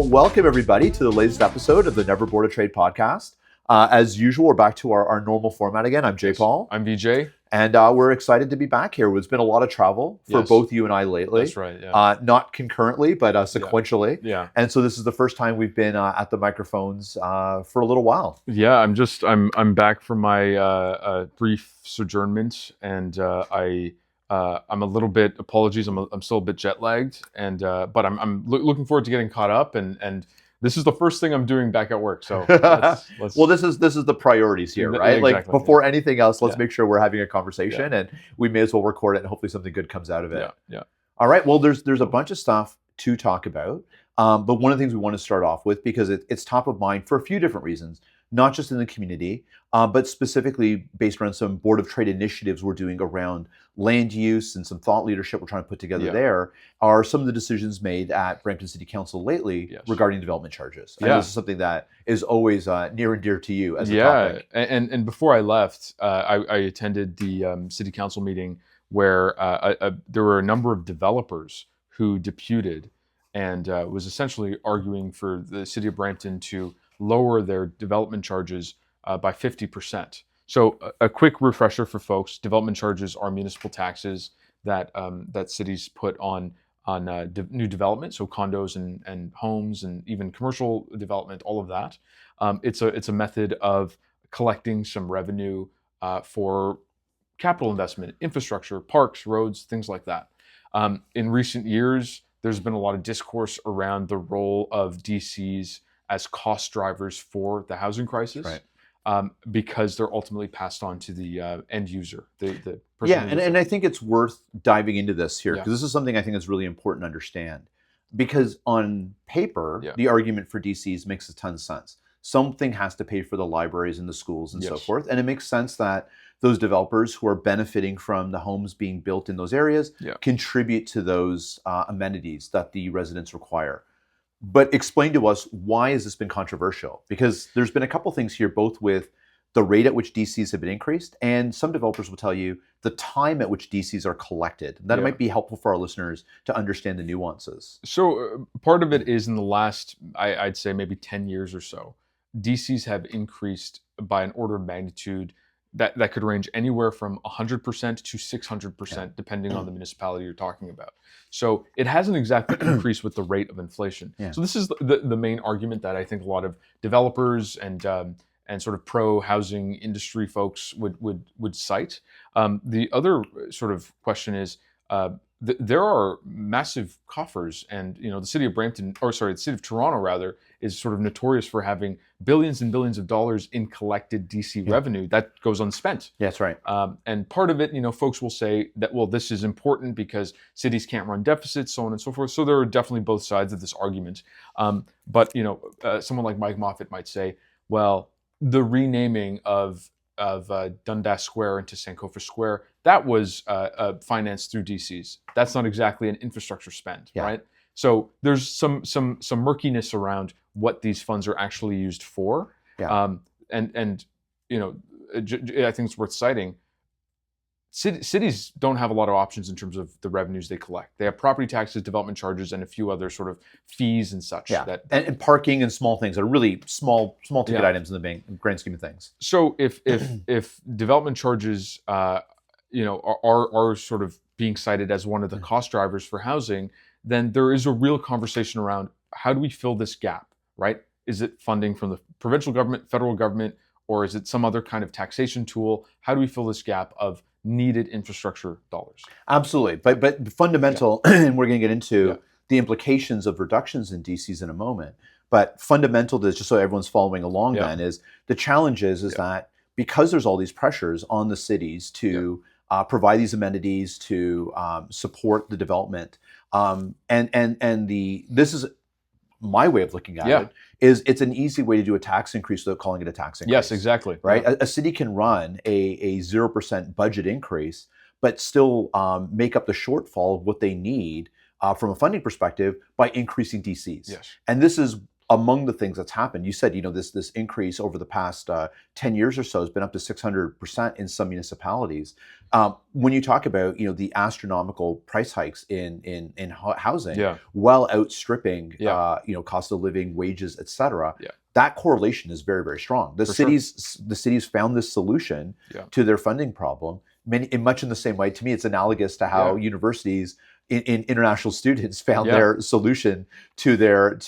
Well, welcome everybody to the latest episode of the Board of Trade podcast. As usual, we're back to our normal format again. I'm Jaipaul. I'm Vijay. And we're excited to be back here. There's been a lot of travel for both you and I lately. That's right, yeah. Not concurrently, but sequentially. Yeah. And so this is the first time we've been at the microphones for a little while. Yeah, I'm back from my brief sojournment, and I'm a little bit, apologies, I'm still a bit jet lagged, and but I'm looking forward to getting caught up, and this is the first thing I'm doing back at work. So let's well, this is the priorities here, right? Exactly, like before anything else, let's make sure we're having a conversation, and we may as well record it, and hopefully something good comes out of it. Yeah. All right. Well, there's a bunch of stuff to talk about, but one of the things we want to start off with, because it's top of mind for a few different reasons, not just in the community, but specifically based around some Board of Trade initiatives we're doing around land use and some thought leadership we're trying to put together there, are some of the decisions made at Brampton City Council lately regarding development charges. And this is something that is always near and dear to you as a topic. And before I left, I attended the City Council meeting where there were a number of developers who deputed and was essentially arguing for the City of Brampton to lower their development charges by 50%. So a quick refresher for folks: development charges are municipal taxes that cities put on new development, so condos and homes and even commercial development, all of that. It's a method of collecting some revenue for capital investment, infrastructure, parks, roads, things like that. In recent years, there's been a lot of discourse around the role of DCs as cost drivers for the housing crisis. Right. Because they're ultimately passed on to the end user, the person. And I think it's worth diving into this here, because this is something I think is really important to understand. Because on paper, the argument for DCs makes a ton of sense. Something has to pay for the libraries and the schools and so forth. And it makes sense that those developers who are benefiting from the homes being built in those areas contribute to those amenities that the residents require. But explain to us, why has this been controversial? Because there's been a couple things here, both with the rate at which DCs have been increased, and some developers will tell you the time at which DCs are collected. That might be helpful for our listeners to understand the nuances. So part of it is in the last, I'd say maybe 10 years or so, DCs have increased by an order of magnitude that could range anywhere from 100% to 600%, depending on the municipality you're talking about. So it hasn't exactly increased with the rate of inflation. So this is the main argument that I think a lot of developers and sort of pro-housing industry folks would cite. The other sort of question is, there are massive coffers, and the city of the city of Toronto rather, is sort of notorious for having billions and billions of dollars in collected DC revenue that goes unspent. That's right. And part of it, folks will say that, well, this is important because cities can't run deficits, so on and so forth. So there are definitely both sides of this argument. But someone like Mike Moffat might say, well, the renaming of Dundas Square into Sankofa Square, that was financed through DCs. That's not exactly an infrastructure spend, right? So there's some murkiness around what these funds are actually used for. And I think it's worth citing. Cities don't have a lot of options in terms of the revenues they collect. They have property taxes, development charges, and a few other sort of fees and such. And parking and small things are really small ticket items in the grand scheme of things. So if development charges, are sort of being cited as one of the cost drivers for housing, then there is a real conversation around, how do we fill this gap, right? Is it funding from the provincial government, federal government, or is it some other kind of taxation tool? How do we fill this gap of needed infrastructure dollars? Absolutely. But fundamental, and we're going to get into the implications of reductions in DCs in a moment. But fundamental to this, just so everyone's following along then, is the challenge is that because there's all these pressures on the cities to provide these amenities, to support the development, this is my way of looking at it, is it's an easy way to do a tax increase without calling it a tax increase. Yes, exactly. Right? A city can run a 0% budget increase, but still make up the shortfall of what they need from a funding perspective by increasing DCs. Yes. And this is among the things that's happened, you said, this increase over the past 10 years or so has been up to 600% in some municipalities. When you talk about, the astronomical price hikes in housing, while outstripping, cost of living, wages, et cetera, that correlation is very, very strong. The cities found this solution to their funding problem, much in the same way. To me, it's analogous to how universities in international students found their solution to their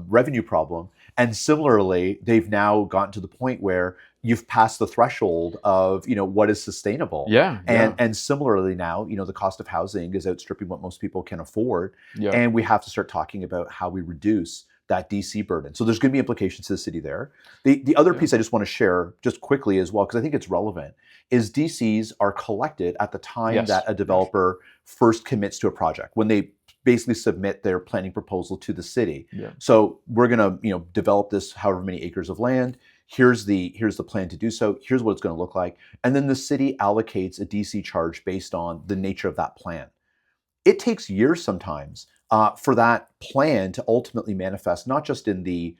revenue problem. And similarly, they've now gotten to the point where you've passed the threshold of what is sustainable. And similarly now, the cost of housing is outstripping what most people can afford. And we have to start talking about how we reduce that DC burden. So there's going to be implications to the city there. The other piece I just want to share just quickly as well, because I think it's relevant, is DCs are collected at the time that a developer first commits to a project, when they basically submit their planning proposal to the city. So we're going to develop this however many acres of land. Here's the plan to do so. Here's what it's going to look like. And then the city allocates a DC charge based on the nature of that plan. It takes years sometimes for that plan to ultimately manifest, not just in the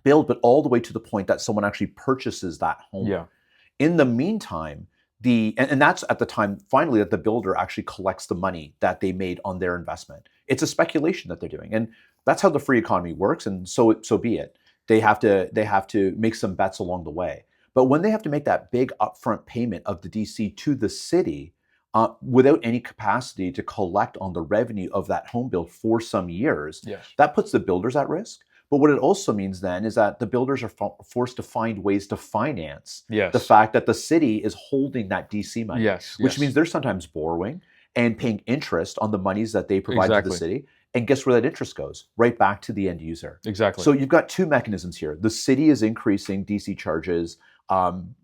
build, but all the way to the point that someone actually purchases that home. In the meantime, and that's at the time, finally, that the builder actually collects the money that they made on their investment. It's a speculation that they're doing. And that's how the free economy works, and so be it. They have to make some bets along the way. But when they have to make that big upfront payment of the DC to the city, without any capacity to collect on the revenue of that home build for some years, that puts the builders at risk. But what it also means then is that the builders are forced to find ways to finance the fact that the city is holding that DC money, which means they're sometimes borrowing and paying interest on the monies that they provide to the city. And guess where that interest goes? Right back to the end user. So you've got two mechanisms here. The city is increasing DC charges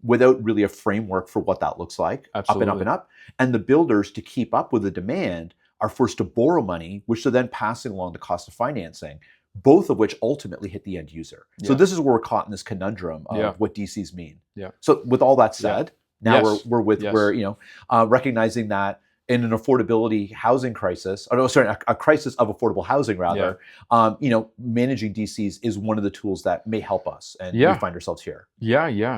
without really a framework for what that looks like, up and up and up. And the builders, to keep up with the demand, are forced to borrow money, which they're then passing along the cost of financing, both of which ultimately hit the end user. So this is where we're caught in this conundrum of what DCs mean. So with all that said, now we're recognizing that in an affordability housing crisis, a crisis of affordable housing rather, managing DCs is one of the tools that may help us, and we find ourselves here.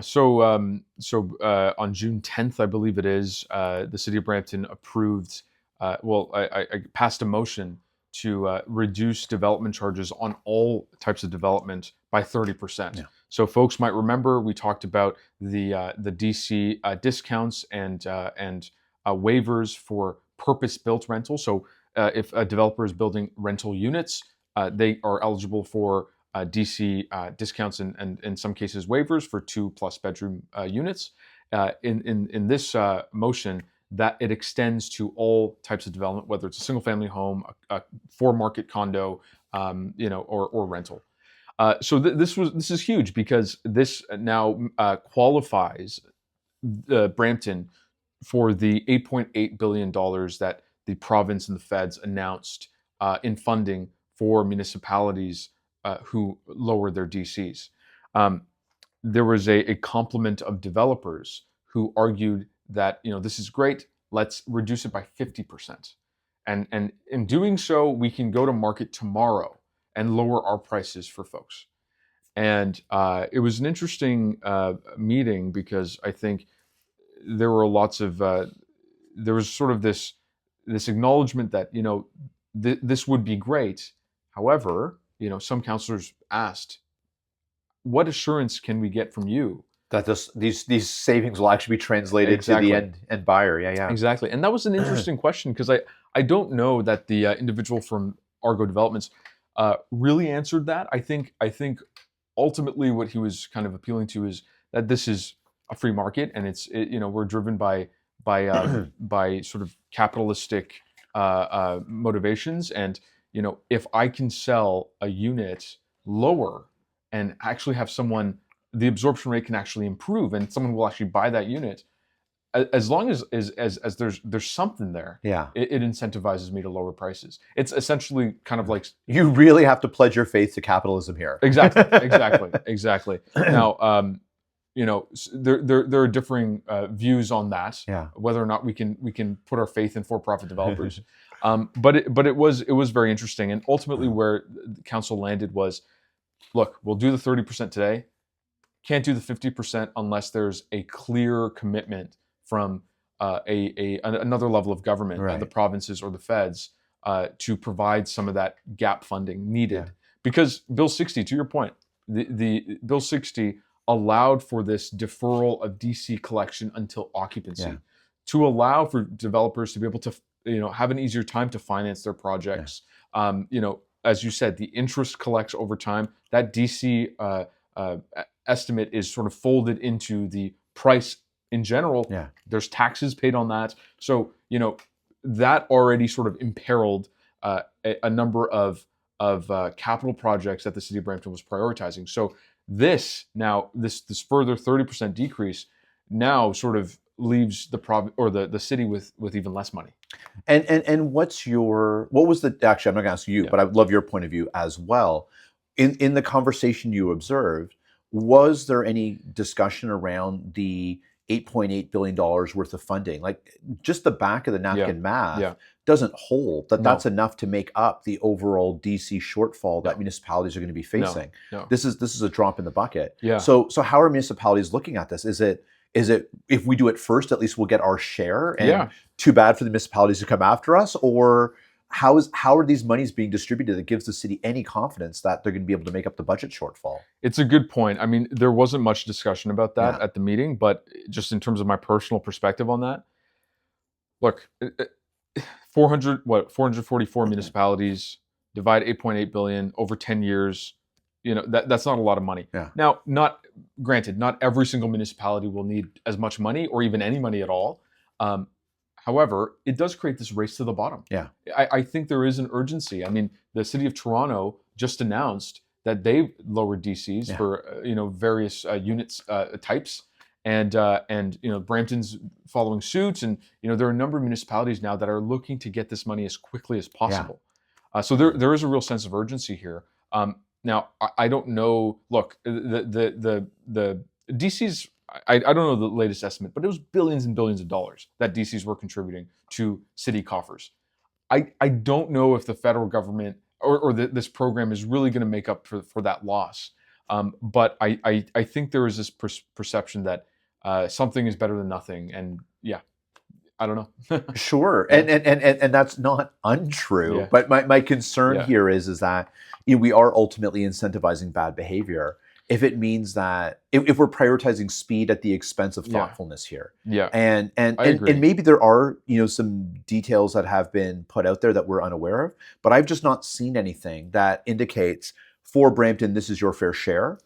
So on June 10th, I believe it is, the city of Brampton approved, I passed a motion to reduce development charges on all types of development by 30%. So folks might remember we talked about the DC discounts and waivers for purpose-built rental. So if a developer is building rental units, they are eligible for DC discounts and in some cases waivers for 2+ bedroom units. In this motion, that it extends to all types of development, whether it's a single-family home, a for-market condo, or rental. So this is huge, because this now qualifies Brampton for the $8.8 billion that the province and the feds announced in funding for municipalities who lowered their DCs. There was a complement of developers who argued that this is great, let's reduce it by 50%. And in doing so, we can go to market tomorrow and lower our prices for folks. And it was an interesting meeting, because I think there were lots of there was sort of this acknowledgement that this would be great. However, some councillors asked, what assurance can we get from you that these savings will actually be translated to the end buyer? Exactly. And that was an interesting question, because I don't know that the individual from Argo Developments really answered that. I think ultimately what he was kind of appealing to is that this is a free market, and we're driven by sort of capitalistic motivations, and if I can sell a unit lower and actually have the absorption rate can actually improve, and someone will actually buy that unit, as long as there's something there, it incentivizes me to lower prices. It's essentially kind of like, you really have to pledge your faith to capitalism here. Exactly. Now, there are differing views on that. Yeah. Whether or not we can put our faith in for-profit developers. But it was very interesting, and ultimately where the council landed was, look, we'll do the 30% today. Can't do the 50% unless there's a clear commitment from another level of government, Right. the provinces or the feds, to provide some of that gap funding needed. Yeah. Because Bill 60, to your point, the Bill 60 allowed for this deferral of DC collection until occupancy, to allow for developers to be able to have an easier time to finance their projects. As you said, the interest collects over time. That DC estimate is sort of folded into the price in general. Yeah. There's taxes paid on that. So, that already sort of imperiled a number of capital projects that the city of Brampton was prioritizing. So this further 30% decrease now sort of leaves the city with even less money. And what was the, actually, I'm not gonna ask you, but I would love your point of view as well. In the conversation you observed, was there any discussion around the $8.8 billion worth of funding? Like, just the back of the napkin math doesn't hold that's enough to make up the overall DC shortfall that municipalities are going to be facing. No. This is a drop in the bucket. Yeah. So how are municipalities looking at this? Is it if we do it first, at least we'll get our share, and too bad for the municipalities to come after us? Or how are these monies being distributed that gives the city any confidence that they're going to be able to make up the budget shortfall? It's a good point. I mean, there wasn't much discussion about that at the meeting, but just in terms of my personal perspective on that, look, 444 municipalities, divide 8.8 billion over 10 years. That's not a lot of money. Yeah. Now, not every single municipality will need as much money or even any money at all. However, it does create this race to the bottom. Yeah. I think there is an urgency. I mean, the city of Toronto just announced that they've lowered DCs for various units types, and Brampton's following suit, and there are a number of municipalities now that are looking to get this money as quickly as possible. So there is a real sense of urgency here. Now, I don't know. Look, the DCs. I don't know the latest estimate, but it was billions and billions of dollars that DCs were contributing to city coffers. I don't know if the federal government or this program is really going to make up for that loss. But I think there is this perception that something is better than nothing, and I don't know. Sure, and that's not untrue. But my concern here is that we are ultimately incentivizing bad behavior if it means that if we're prioritizing speed at the expense of thoughtfulness here. And maybe there are some details that have been put out there that we're unaware of, but I've just not seen anything that indicates for Brampton this is your fair share.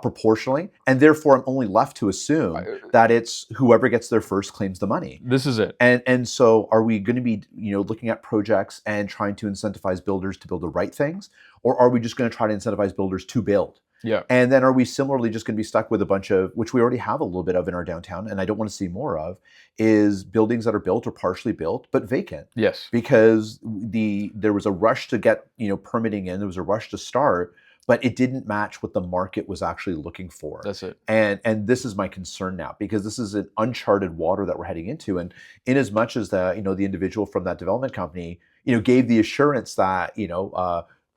Proportionally, and therefore I'm only left to assume that it's whoever gets there first claims the money. This is it. And so are we going to be looking at projects and trying to incentivize builders to build the right things, or are we just going to try to incentivize builders to build? Yeah. And then are we similarly just going to be stuck with a bunch of, which we already have a little bit of in our downtown, and I don't want to see more of, is buildings that are built or partially built but vacant. Yes. Because there was a rush to get permitting in, there was a rush to start, but it didn't match what the market was actually looking for. That's it. And this is my concern now, because this is an uncharted water that we're heading into. And in as much as the individual from that development company gave the assurance that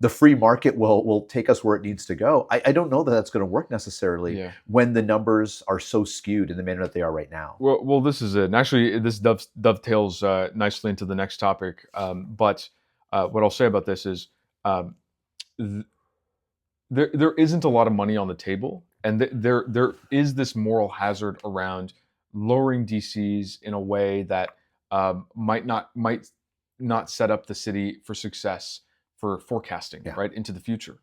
the free market will take us where it needs to go, I don't know that that's going to work necessarily when the numbers are so skewed in the manner that they are right now. Well, this is it. And actually, this dovetails nicely into the next topic. But what I'll say about this is there isn't a lot of money on the table, and there is this moral hazard around lowering DCs in a way that might not set up the city for success for forecasting right into the future.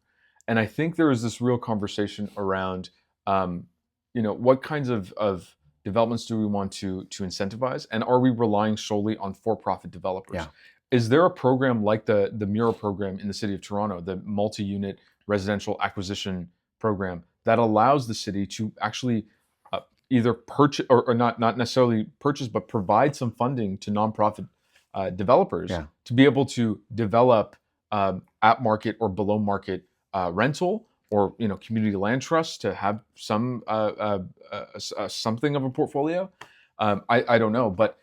And I think there is this real conversation around what kinds of developments do we want to incentivize, and are we relying solely on for-profit developers? Yeah. Is there a program like the Mura program in the city of Toronto, the multi-unit residential acquisition program, that allows the city to actually either purchase or not necessarily purchase, but provide some funding to nonprofit developers to be able to develop at market or below market rental or community land trusts to have some something of a portfolio. I don't know, but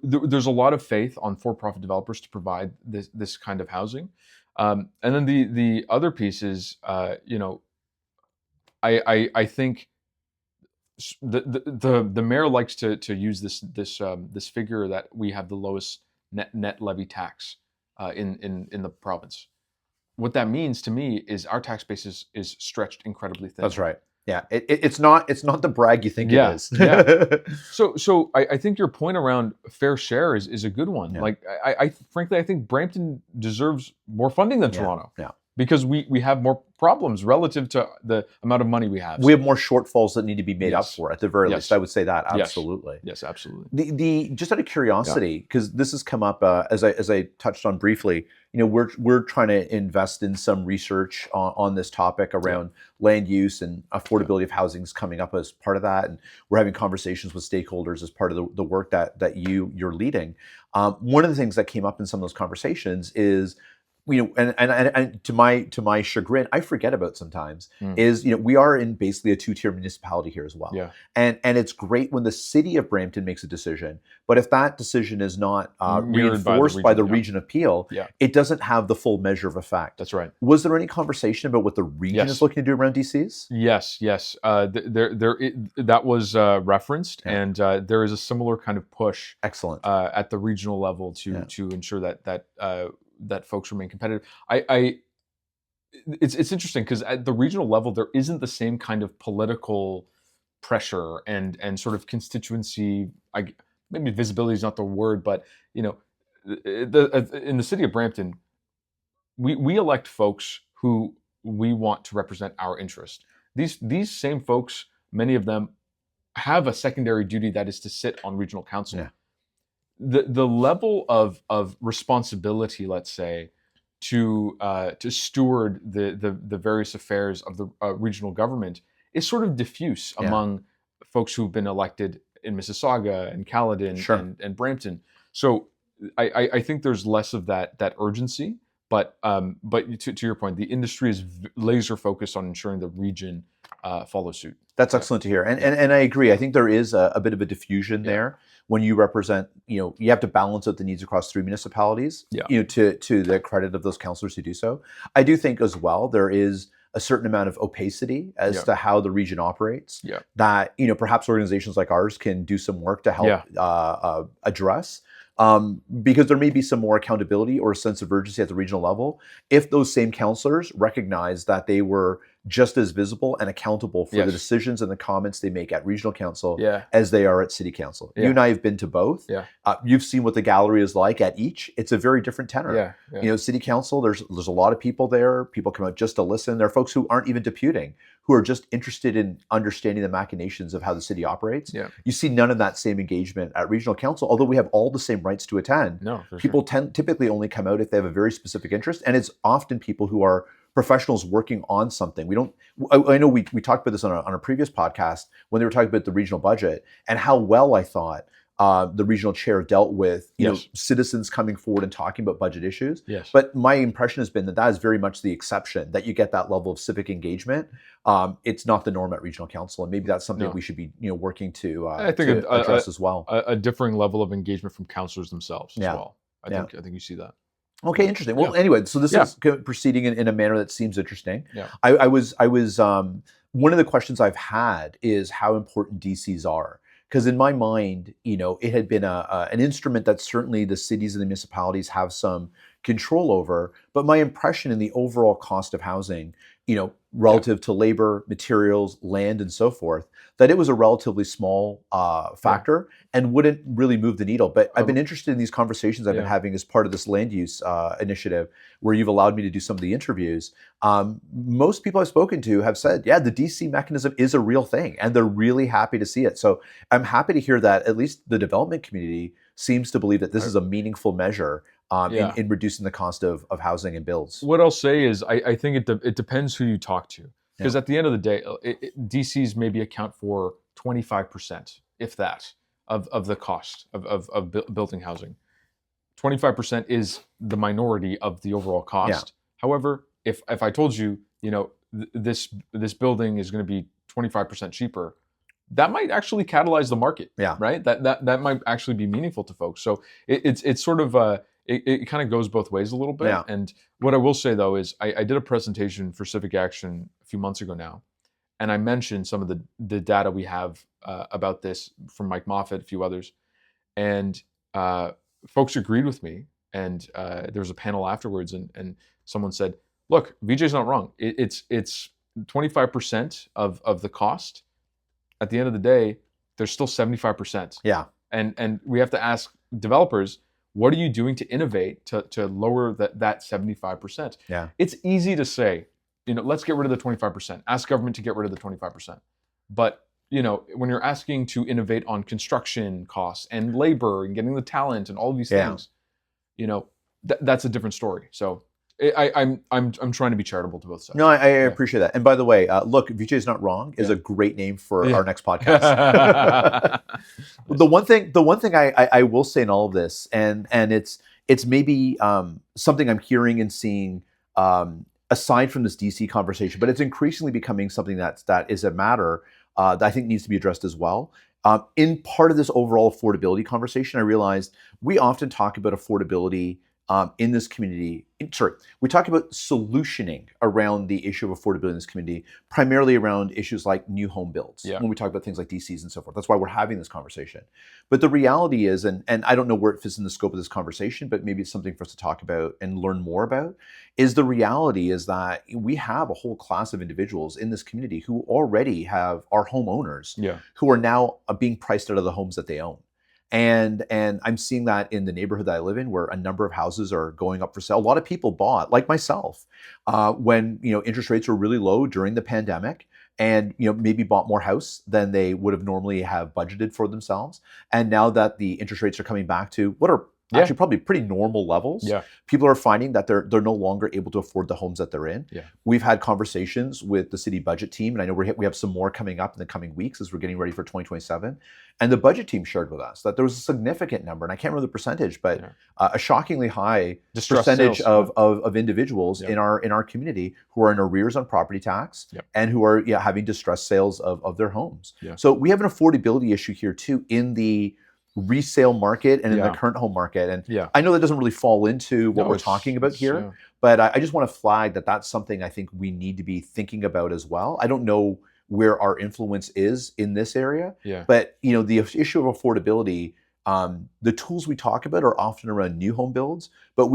there's a lot of faith on for-profit developers to provide this kind of housing. And then the other piece is, I think the mayor likes to use this figure that we have the lowest net levy tax in the province. What that means to me is our tax base is stretched incredibly thin. That's right. Yeah, it's not the brag you think it is. Yeah. So I think your point around fair share is a good one. Yeah. Like I frankly I think Brampton deserves more funding than Toronto. Yeah. Because we have more problems relative to the amount of money we have. We have more shortfalls that need to be made up for, at the very least. I would say that, absolutely. Yes, absolutely. The just out of curiosity, because this has come up as I touched on briefly, we're trying to invest in some research on this topic around land use, and affordability of housing is coming up as part of that, and we're having conversations with stakeholders as part of the work that you're leading. One of the things that came up in some of those conversations is, and to my chagrin, I forget about sometimes, is we are in basically a two-tier municipality here as well. Yeah. And it's great when the city of Brampton makes a decision, but if that decision is not reinforced by the region of Peel, it doesn't have the full measure of effect. That's right. Was there any conversation about what the region is looking to do around DCs? Yes. That was referenced, and there is a similar kind of push. Excellent. At the regional level to ensure that folks remain competitive. It's interesting because at the regional level there isn't the same kind of political pressure and sort of constituency. Maybe visibility is not the word, but in the city of Brampton, we elect folks who we want to represent our interest. These same folks, many of them, have a secondary duty that is to sit on regional council. Yeah. The level of responsibility, let's say, to steward the various affairs of the regional government is sort of diffuse among folks who've been elected in Mississauga and Caledon and Brampton. So I think there's less of that urgency. But to your point, the industry is laser focused on ensuring the region follows suit. That's excellent to hear, and I agree. I think there is a bit of a diffusion there when you represent. You have to balance out the needs across three municipalities. To the credit of those councillors who do so. I do think as well there is a certain amount of opacity as to how the region operates. That perhaps organizations like ours can do some work to help address. Because there may be some more accountability or a sense of urgency at the regional level if those same councillors recognize that they were just as visible and accountable for the decisions and the comments they make at regional council as they are at city council. You and I have been to both. You've seen what the gallery is like at each. It's a very different tenor. City council, there's a lot of people there. People come out just to listen. There are folks who aren't even deputing, who are just interested in understanding the machinations of how the city operates. You see none of that same engagement at regional council, although we have all the same rights to attend. People typically only come out if they have a very specific interest, and it's often people who are professionals working on something. I know we talked about this on a previous podcast when they were talking about the regional budget and how well I thought the regional chair dealt with citizens coming forward and talking about budget issues. But my impression has been that is very much the exception, that you get that level of civic engagement. It's not the norm at regional council, and maybe that's something we should be working to address as well. A differing level of engagement from councillors themselves as well. I think you see that. Okay, interesting. Well, anyway, so this is proceeding in a manner that seems interesting. I was one of the questions I've had is how important DCs are. Because in my mind, it had been an instrument that certainly the cities and the municipalities have some control over. But my impression in the overall cost of housing, relative to labor, materials, land, and so forth, that it was a relatively small factor and wouldn't really move the needle. But I've been interested in these conversations I've been having as part of this land use initiative, where you've allowed me to do some of the interviews. Most people I've spoken to have said, the DC mechanism is a real thing, and they're really happy to see it. So I'm happy to hear that at least the development community seems to believe that this is a meaningful measure in reducing the cost of housing and builds. What I'll say is I think it depends who you talk to. Because at the end of the day, DCs maybe account for 25%, if that, of the cost of building housing. 25% is the minority of the overall cost. However, if I told you, this building is going to be 25% cheaper, that might actually catalyze the market. Yeah. Right. That might actually be meaningful to folks. So it's sort of it kind of goes both ways a little bit. Yeah. And what I will say though is I did a presentation for Civic Action a few months ago now, and I mentioned some of the data we have about this from Mike Moffat, a few others, and folks agreed with me. And there was a panel afterwards, and someone said, "Look, Vijay's not wrong. It's 25% of the cost. At the end of the day, there's still 75%. Yeah. And we have to ask developers, what are you doing to innovate to lower that 75%? Yeah. It's easy to say, let's get rid of the 25%. Ask government to get rid of the 25%. But when you're asking to innovate on construction costs and labor and getting the talent and all of these things, that's a different story. So I'm trying to be charitable to both sides. No, I appreciate that. And by the way, look, Vijay's not wrong is a great name for our next podcast. The one thing I will say in all of this, and it's maybe something I'm hearing and seeing aside from this DC conversation, but it's increasingly becoming something that is a matter that I think needs to be addressed as well. In part of this overall affordability conversation, I realized we often talk about affordability in this community. We talk about solutioning around the issue of affordability in this community, primarily around issues like new home builds, when we talk about things like DCs and so forth. That's why we're having this conversation. But the reality is, and I don't know where it fits in the scope of this conversation, but maybe it's something for us to talk about and learn more about, is the reality is that we have a whole class of individuals in this community who already are homeowners, who are now being priced out of the homes that they own. And I'm seeing that in the neighborhood that I live in, where a number of houses are going up for sale. A lot of people bought, like myself, when interest rates were really low during the pandemic, and maybe bought more house than they would have normally have budgeted for themselves. And now that the interest rates are coming back to what are actually probably pretty normal levels, people are finding that they're no longer able to afford the homes that they're in. We've had conversations with the city budget team, and I know we have some more coming up in the coming weeks as we're getting ready for 2027. And the budget team shared with us that there was a significant number, and I can't remember the percentage, but a shockingly high percentage of individuals in our community who are in arrears on property tax and who are having distressed sales of their homes. So we have an affordability issue here too in the resale market and in the current home market. And I know that doesn't really fall into what we're talking about here, but I just want to flag that that's something I think we need to be thinking about as well. I don't know where our influence is in this area, but the issue of affordability, the tools we talk about are often around new home builds, but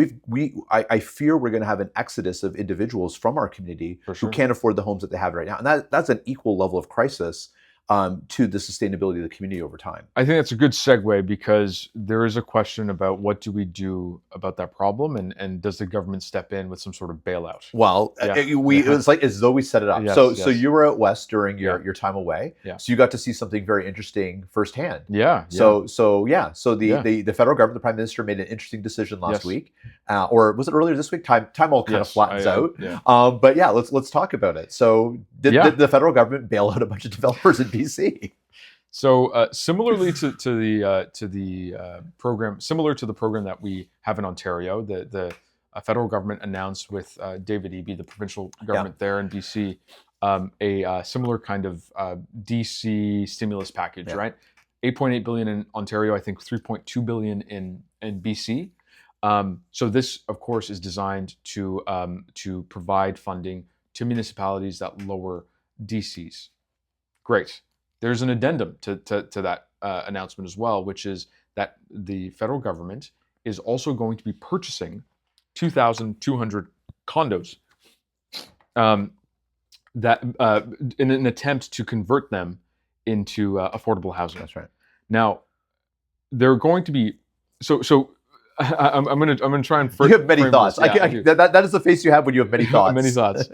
I fear we're going to have an exodus of individuals from our community who can't afford the homes that they have right now. And that's an equal level of crisis to the sustainability of the community over time. I think that's a good segue, because there is a question about what do we do about that problem, and does the government step in with some sort of bailout? Well, it's like as though we set it up. So you were out west during your time away, so you got to see something very interesting firsthand. So the federal government, the Prime Minister, made an interesting decision last week, or was it earlier this week? Time all kind of flattens out. But let's talk about it. So did the federal government bail out a bunch of developers in BC? So similarly to the program, similar to the program that we have in Ontario, the federal government announced with David Eby, the provincial government there in BC, a similar kind of DC stimulus package, right? 8.8 billion in Ontario, I think 3.2 billion in BC. So this, of course, is designed to provide funding to municipalities that lower DCs. Great. There's an addendum to that announcement as well, which is that the federal government is also going to be purchasing 2,200 condos that in an attempt to convert them into affordable housing. That's right. Now, they're going to be I'm going to try and. You have many thoughts. That is the face you have when you have many thoughts. Many thoughts.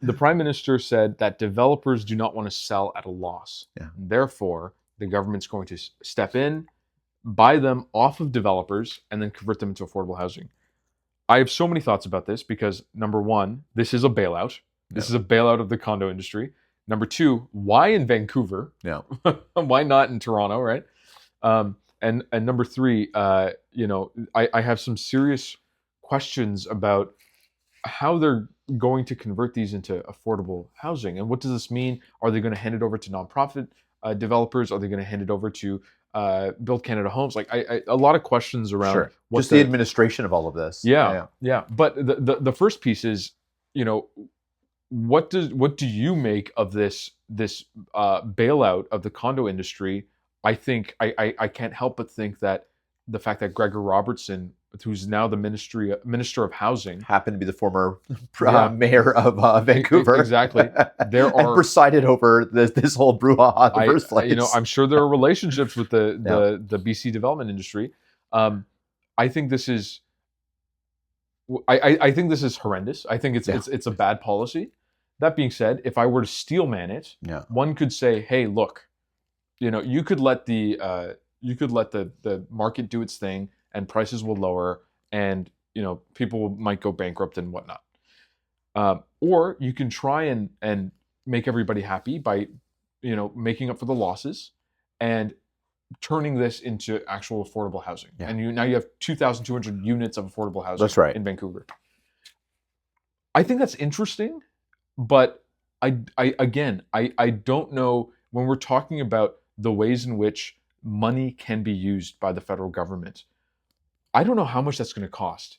The Prime Minister said that developers do not want to sell at a loss. Therefore, the government's going to step in, buy them off of developers, and then convert them into affordable housing. I have so many thoughts about this because, number one, this is a bailout. This is a bailout of the condo industry. Number two, why in Vancouver? Why not in Toronto, right? And number three, I have some serious questions about how they're going to convert these into affordable housing. And what does this mean? Are they going to hand it over to nonprofit developers? Are they going to hand it over to Build Canada Homes? Like a lot of questions around Sure. Just the administration of all of this. Yeah. But the first piece is, you know, what do you make of this bailout of the condo industry? I think I can't help but think that the fact that Gregor Robertson, who's now the Minister of Housing, happened to be the former mayor of Vancouver. Exactly. And presided over this whole brouhaha in the first place. You know, I'm sure there are relationships with the BC development industry. I think this is I think this is horrendous. I think it's a bad policy. That being said, if I were to steelman it, one could say, hey, look, you know, you could let the market do its thing, and prices will lower, and you know, people might go bankrupt and whatnot. Or you can try and make everybody happy by, you know, making up for the losses and turning this into actual affordable housing. And now you have 2,200 units of affordable housing. That's right. In Vancouver. I think that's interesting, but I don't know, when we're talking about the ways in which money can be used by the federal government, I don't know how much that's going to cost.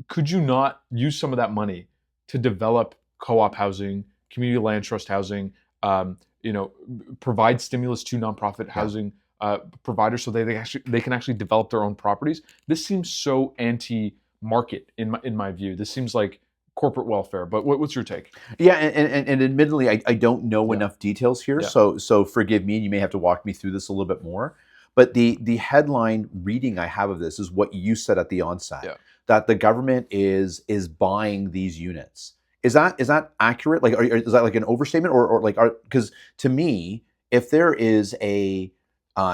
Could you not use some of that money to develop co-op housing, community land trust housing, you know, provide stimulus to nonprofit housing providers so they can actually develop their own properties? This seems so anti-market in my view. This seems like corporate welfare. But what's your take? Yeah, and admittedly, I don't know enough details here, so forgive me, and you may have to walk me through this a little bit more. But the headline reading I have of this is what you said at the onset, that the government is buying these units. Is that accurate? Like, is that like an overstatement, or like, because to me, if there is an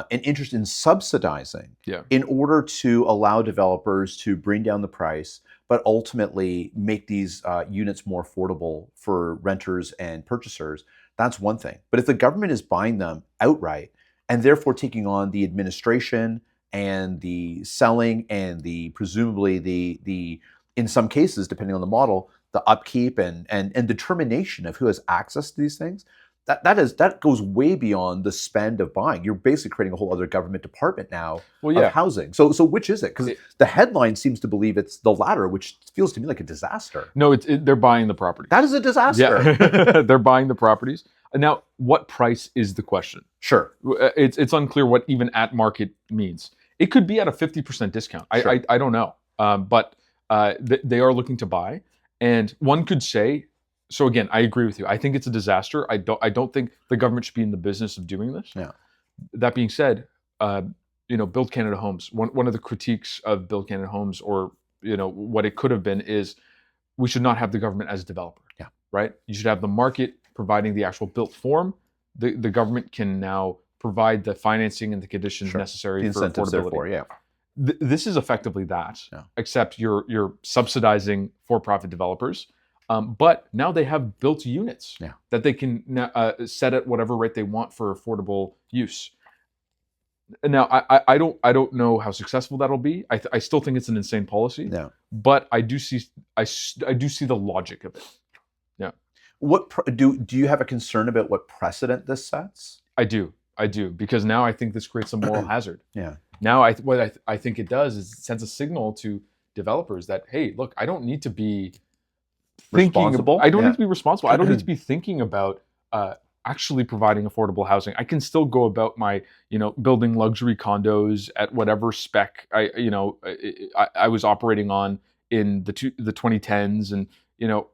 interest in subsidizing in order to allow developers to bring down the price, but ultimately make these units more affordable for renters and purchasers, that's one thing. But if the government is buying them outright and therefore taking on the administration and the selling and presumably the in some cases, depending on the model, the upkeep and determination of who has access to these things, that goes way beyond the spend of buying. You're basically creating a whole other government department now of housing. So which is it? Because the headline seems to believe it's the latter, which feels to me like a disaster. No, they're buying the property. That is a disaster. Yeah. They're buying the properties. Now, what price is the question? Sure. It's unclear what even at market means. It could be at a 50% discount. Sure. I don't know. But they are looking to buy. And one could say, so again, I agree with you. I think it's a disaster. I don't think the government should be in the business of doing this. Yeah. That being said, you know, Build Canada Homes, one of the critiques of Build Canada Homes, or you know, what it could have been, is we should not have the government as a developer. Yeah. Right? You should have the market providing the actual built form. The government can now provide the financing and the conditions necessary for affordability. This is effectively that, except you're subsidizing for-profit developers. But now they have built units that they can set at whatever rate they want for affordable use. Now, I don't know how successful that'll be. I still think it's an insane policy. Yeah. But I do see the logic of it. Yeah. What do you have a concern about what precedent this sets? I do, because now I think this creates a moral hazard. Yeah. Now what I think it does is it sends a signal to developers that, hey, look, I don't need to be responsible. I don't need to be responsible. I don't need to be thinking about actually providing affordable housing. I can still go about my, you know, building luxury condos at whatever spec I was operating on in the 2010s, and you know,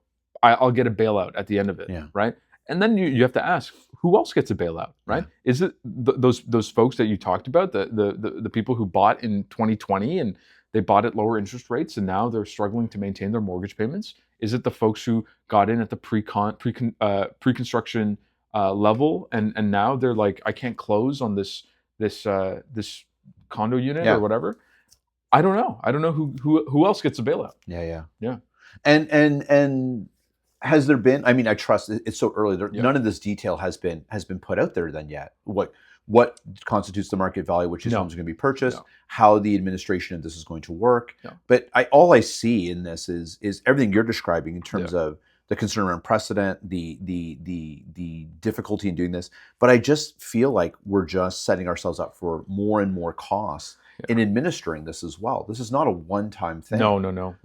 I'll get a bailout at the end of it, right? And then you have to ask, who else gets a bailout, right? Is it those folks that you talked about, the people who bought in 2020 and they bought at lower interest rates and now they're struggling to maintain their mortgage payments? Is it the folks who got in at the pre-construction level and now they're like, I can't close on this condo unit or whatever? I don't know. I don't know who else gets a bailout. Yeah. And has there been? I mean, I trust it's so early. None of this detail has been put out there then yet. What what constitutes the market value, which these homes are going to be purchased, how the administration of this is going to work. But all I see in this is everything you're describing in terms of the concern around precedent, the difficulty in doing this. But I just feel like we're just setting ourselves up for more and more costs in administering this as well. This is not a one-time thing. No.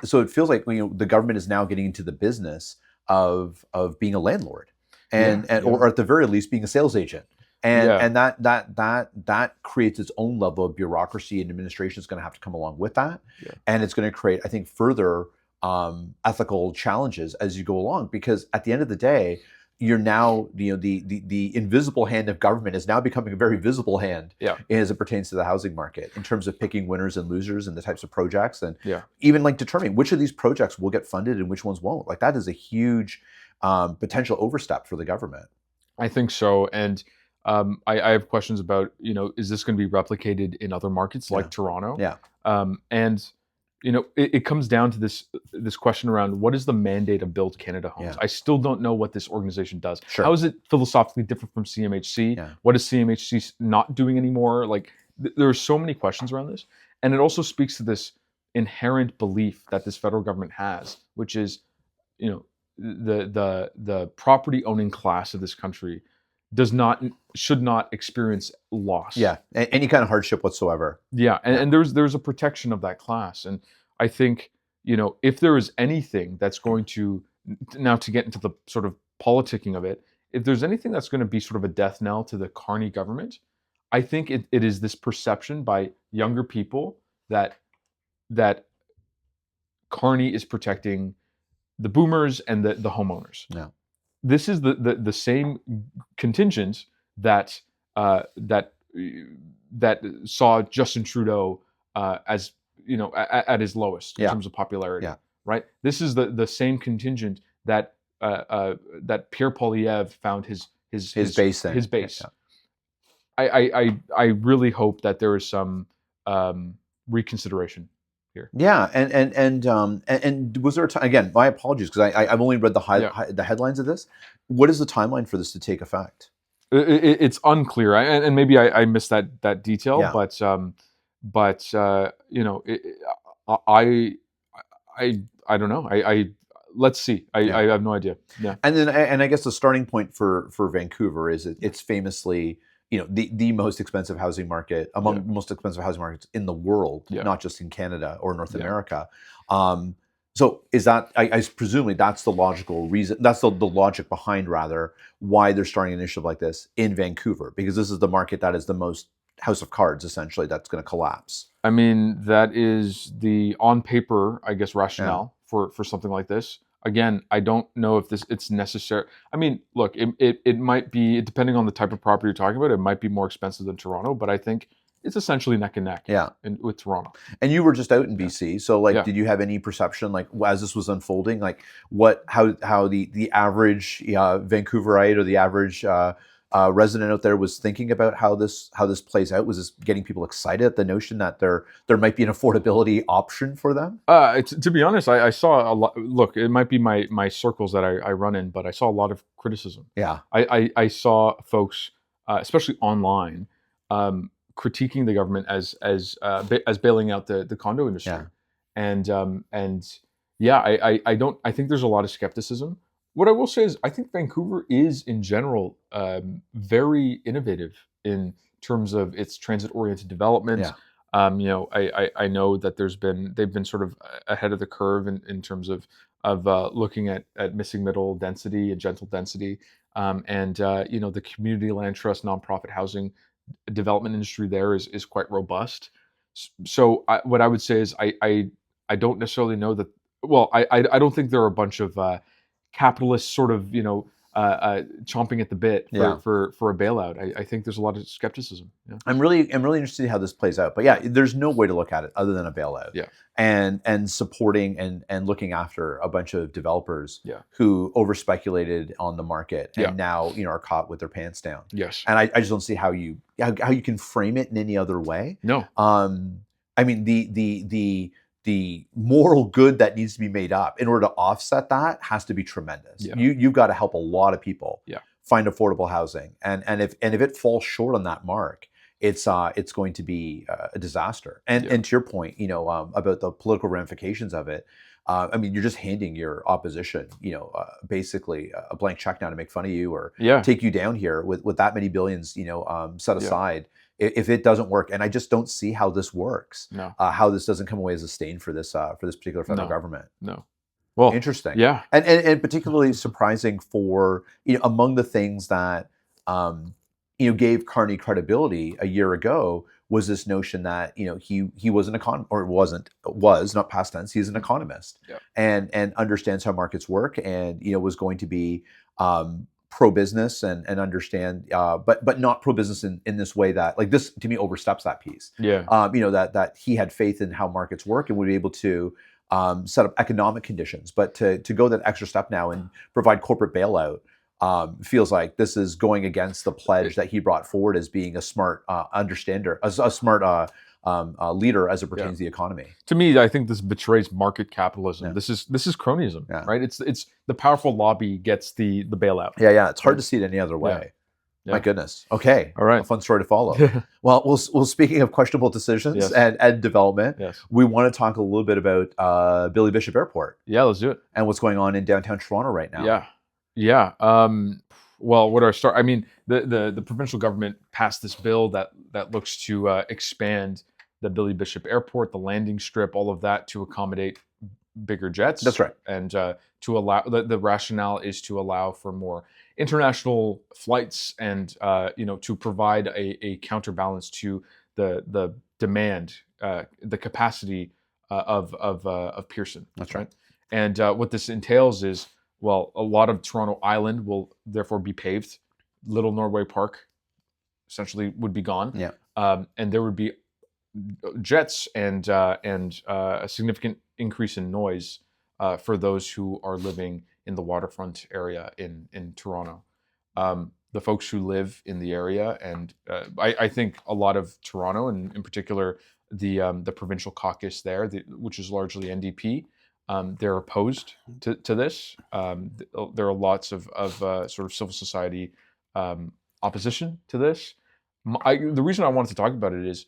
So it feels like the government is now getting into the business of being a landlord, or at the very least being a sales agent. And that creates its own level of bureaucracy, and administration is going to have to come along with that. And it's going to create, I think, further ethical challenges as you go along, because at the end of the day, you're now, the invisible hand of government is now becoming a very visible hand as it pertains to the housing market in terms of picking winners and losers and the types of projects, and even like determining which of these projects will get funded and which ones won't. Like, that is a huge potential overstep for the government. I think so. And I have questions about, is this going to be replicated in other markets like Toronto? And it comes down to this question around what is the mandate of Build Canada Homes. I still don't know what this organization does. How is it philosophically different from CMHC? What is CMHC not doing anymore? Like, there are so many questions around this, and it also speaks to this inherent belief that this federal government has, which is, the property owning class of this country should not experience loss. Any kind of hardship whatsoever. And there's a protection of that class. And I think, if there is anything that's going to, now to get into the sort of politicking of it, if there's anything that's going to be sort of a death knell to the Carney government, I think it is this perception by younger people that Carney is protecting the boomers and the homeowners. This is the same contingent that saw Justin Trudeau as at his lowest in terms of popularity. Right. This is the same contingent that Pierre Poilievre found his base. His base. I really hope that there is some reconsideration here. And was there a time, again, my apologies, because I've only read the headlines of this. What is the timeline for this to take effect? It's unclear, and maybe I missed that detail, but I don't know. Let's see. I have no idea. And I guess the starting point for Vancouver is it's famously, the most expensive housing market, among the most expensive housing markets in the world, not just in Canada or North America. So is that, I presumably that's the logical reason, that's the logic behind, rather, why they're starting an initiative like this in Vancouver, because this is the market that is the most house of cards, essentially, that's going to collapse. I mean, that is the, on paper, I guess, rationale for something like this. Again, I don't know if it's necessary. I mean, look, it might be, depending on the type of property you're talking about, it might be more expensive than Toronto, but I think it's essentially neck and neck with Toronto. And you were just out in BC, so did you have any perception, like, as this was unfolding, like how the average Vancouverite or the average resident out there was thinking about how this plays out? Was this getting people excited at the notion that there might be an affordability option for them? To be honest, I saw a lot. Look, it might be my circles that I run in, but I saw a lot of criticism. I saw folks, especially online, critiquing the government as bailing out the condo industry, I think there's a lot of skepticism. What I will say is, I think Vancouver is, in general, very innovative in terms of its transit-oriented development. I know that they've been sort of ahead of the curve in terms of looking at missing middle density and gentle density, the community land trust, nonprofit housing development industry there is quite robust. So what I would say is, I don't necessarily know that. Well, I don't think there are a bunch of capitalists sort of chomping at the bit for a bailout. I think there's a lot of skepticism. I'm really interested in how this plays out. But there's no way to look at it other than a bailout. And supporting and looking after a bunch of developers who over speculated on the market and now are caught with their pants down. And I just don't see how you can frame it in any other way. No. I mean, the moral good that needs to be made up in order to offset that has to be tremendous. You've got to help a lot of people find affordable housing. And if it falls short on that mark, it's going to be a disaster. And to your point, about the political ramifications of it, I mean, you're just handing your opposition, basically a blank check now to make fun of you or take you down here with that many billions, set aside. If it doesn't work, and I just don't see how this works, how this doesn't come away as a stain for this particular federal government. No. Well, interesting. Yeah. And particularly surprising for, among the things that, gave Carney credibility a year ago was this notion that, he was an was not past tense. He's an economist and understands how markets work and, was going to be, pro-business and understand, but not pro-business in this way that, like, this to me oversteps that piece. That he had faith in how markets work and would be able to set up economic conditions. But to go that extra step now and provide corporate bailout feels like this is going against the pledge that he brought forward as being a smart understander, a smart leader as it pertains to the economy. To me, I think this betrays market capitalism. This is cronyism, right? It's the powerful lobby gets the bailout. Yeah. It's hard to see it any other way. My goodness. Okay. All right. A fun story to follow. Well, speaking of questionable decisions and development, we want to talk a little bit about Billy Bishop Airport. Yeah, let's do it. And what's going on in downtown Toronto right now. Yeah. Well, where do I start? I mean, the provincial government passed this bill that looks to expand the Billy Bishop Airport, the landing strip, all of that to accommodate bigger jets. That's right. And to allow the rationale is to allow for more international flights and to provide a counterbalance to the demand, the capacity of Pearson. That's right. And what this entails is, well, a lot of Toronto Island will therefore be paved. Little Norway Park essentially would be gone. And there would be jets and a significant increase in noise for those who are living in the waterfront area in Toronto. The folks who live in the area, and I think a lot of Toronto, and in particular the provincial caucus there, which is largely NDP, they're opposed to this. There are lots of sort of civil society opposition to this. The reason I wanted to talk about it is,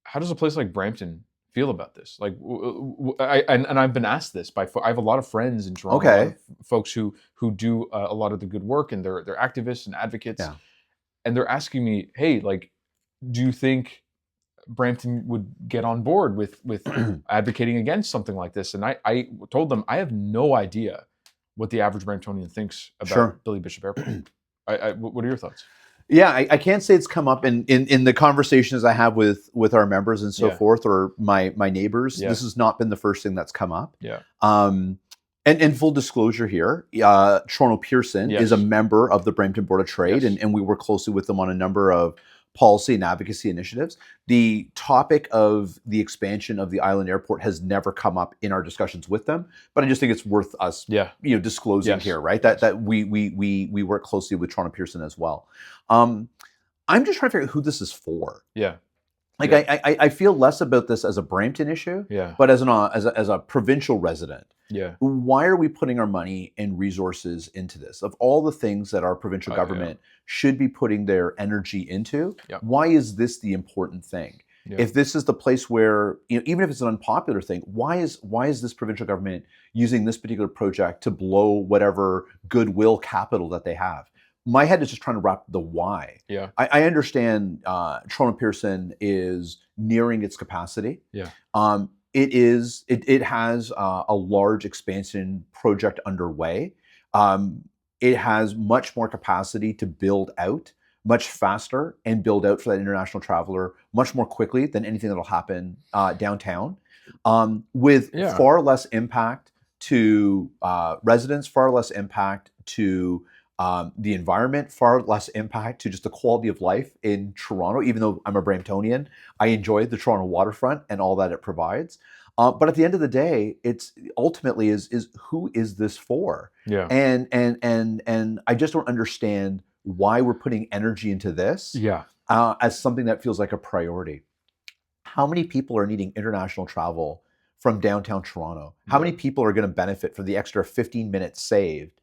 how does a place like Brampton feel about this? Like, and I've been asked this I have a lot of friends in Toronto, a lot of folks who do a lot of the good work, and they're activists and advocates, and they're asking me, hey, like, do you think Brampton would get on board with advocating against something like this? And I told them I have no idea what the average Bramptonian thinks about Billy Bishop Airport. What are your thoughts? Yeah, I can't say it's come up in the conversations I have with our members and so forth, or my neighbors. This has not been the first thing that's come up. And full disclosure here, Toronto Pearson is a member of the Brampton Board of Trade, and we work closely with them on a number of policy and advocacy initiatives. The topic of the expansion of the island airport has never come up in our discussions with them, but I just think it's worth us disclosing here, right? That we work closely with Toronto Pearson as well. I'm just trying to figure out who this is for. I feel less about this as a Brampton issue, but as a provincial resident. Why are we putting our money and resources into this? Of all the things that our provincial government should be putting their energy into, why is this the important thing? If this is the place where, even if it's an unpopular thing, why is this provincial government using this particular project to blow whatever goodwill capital that they have? My head is just trying to wrap the why. I understand Toronto Pearson is nearing its capacity. It has a large expansion project underway. It has much more capacity to build out much faster and build out for that international traveler much more quickly than anything that'll happen downtown, with far less impact to residents, far less impact to the environment, far less impact to just the quality of life in Toronto. Even though I'm a Bramptonian, I enjoy the Toronto waterfront and all that it provides. But at the end of the day, it's ultimately is who is this for? And I just don't understand why we're putting energy into this as something that feels like a priority. How many people are needing international travel from downtown Toronto? How many people are going to benefit from the extra 15 minutes saved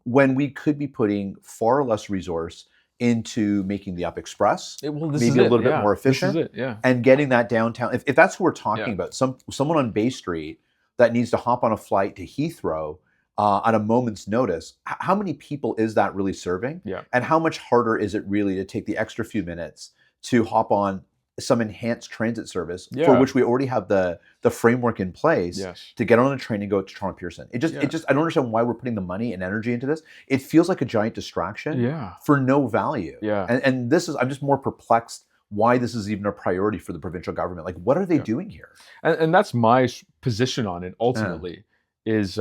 when we could be putting far less resource into making the Up Express maybe a little bit more efficient, and getting that downtown. If that's who we're talking about, someone on Bay Street that needs to hop on a flight to Heathrow on a moment's notice, how many people is that really serving? And how much harder is it really to take the extra few minutes to hop on some enhanced transit service for which we already have the framework in place to get on a train and go to Toronto Pearson? It just I don't understand why we're putting the money and energy into this. It feels like a giant distraction for no value. And this is, I'm just more perplexed why this is even a priority for the provincial government. Like, what are they doing here? And that's my position on it ultimately is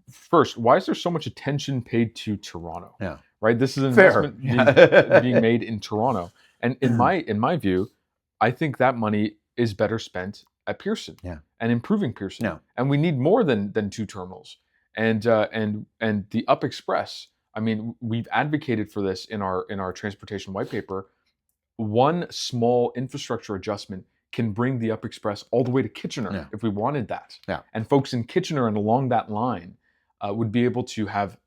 first, why is there so much attention paid to Toronto? Right? This is an investment being made in Toronto. And in my view, I think that money is better spent at Pearson and improving Pearson. And we need more than 2 terminals. And the Up Express, I mean, we've advocated for this in our transportation white paper. One small infrastructure adjustment can bring the Up Express all the way to Kitchener if we wanted that. And folks in Kitchener and along that line would be able to have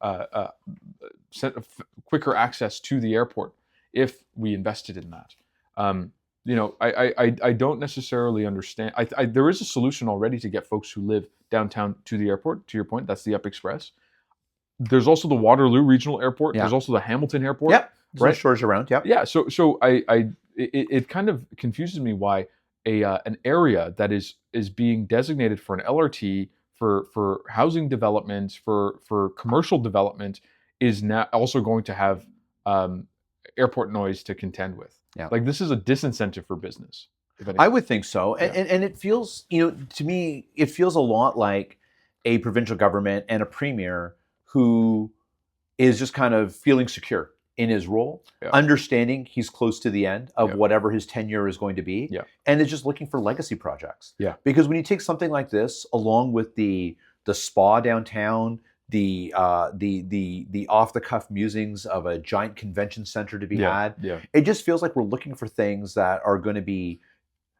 quicker access to the airport if we invested in that. I don't necessarily understand. There is a solution already to get folks who live downtown to the airport. To your point, that's the Up Express. There's also the Waterloo Regional Airport. There's also the Hamilton Airport. There's shores around. So it kind of confuses me why an area that is being designated for an LRT, for housing development, for commercial development, is now also going to have airport noise to contend with. Like, this is a disincentive for business. I would think so. And it feels, to me, it feels a lot like a provincial government and a premier who is just kind of feeling secure in his role, understanding he's close to the end of whatever his tenure is going to be, and is just looking for legacy projects. Because when you take something like this, along with the spa downtown, the off-the-cuff musings of a giant convention center to be had, it just feels like we're looking for things that are going to be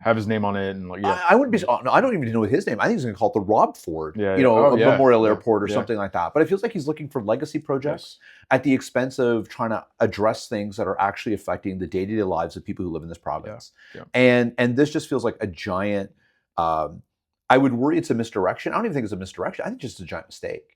have his name on it, and like I wouldn't be. I don't even know his name. I think he's going to call it the Rob Ford, Memorial Airport or something like that. But it feels like he's looking for legacy projects at the expense of trying to address things that are actually affecting the day-to-day lives of people who live in this province. And this just feels like a giant. I would worry it's a misdirection. I don't even think it's a misdirection. I think it's just a giant mistake.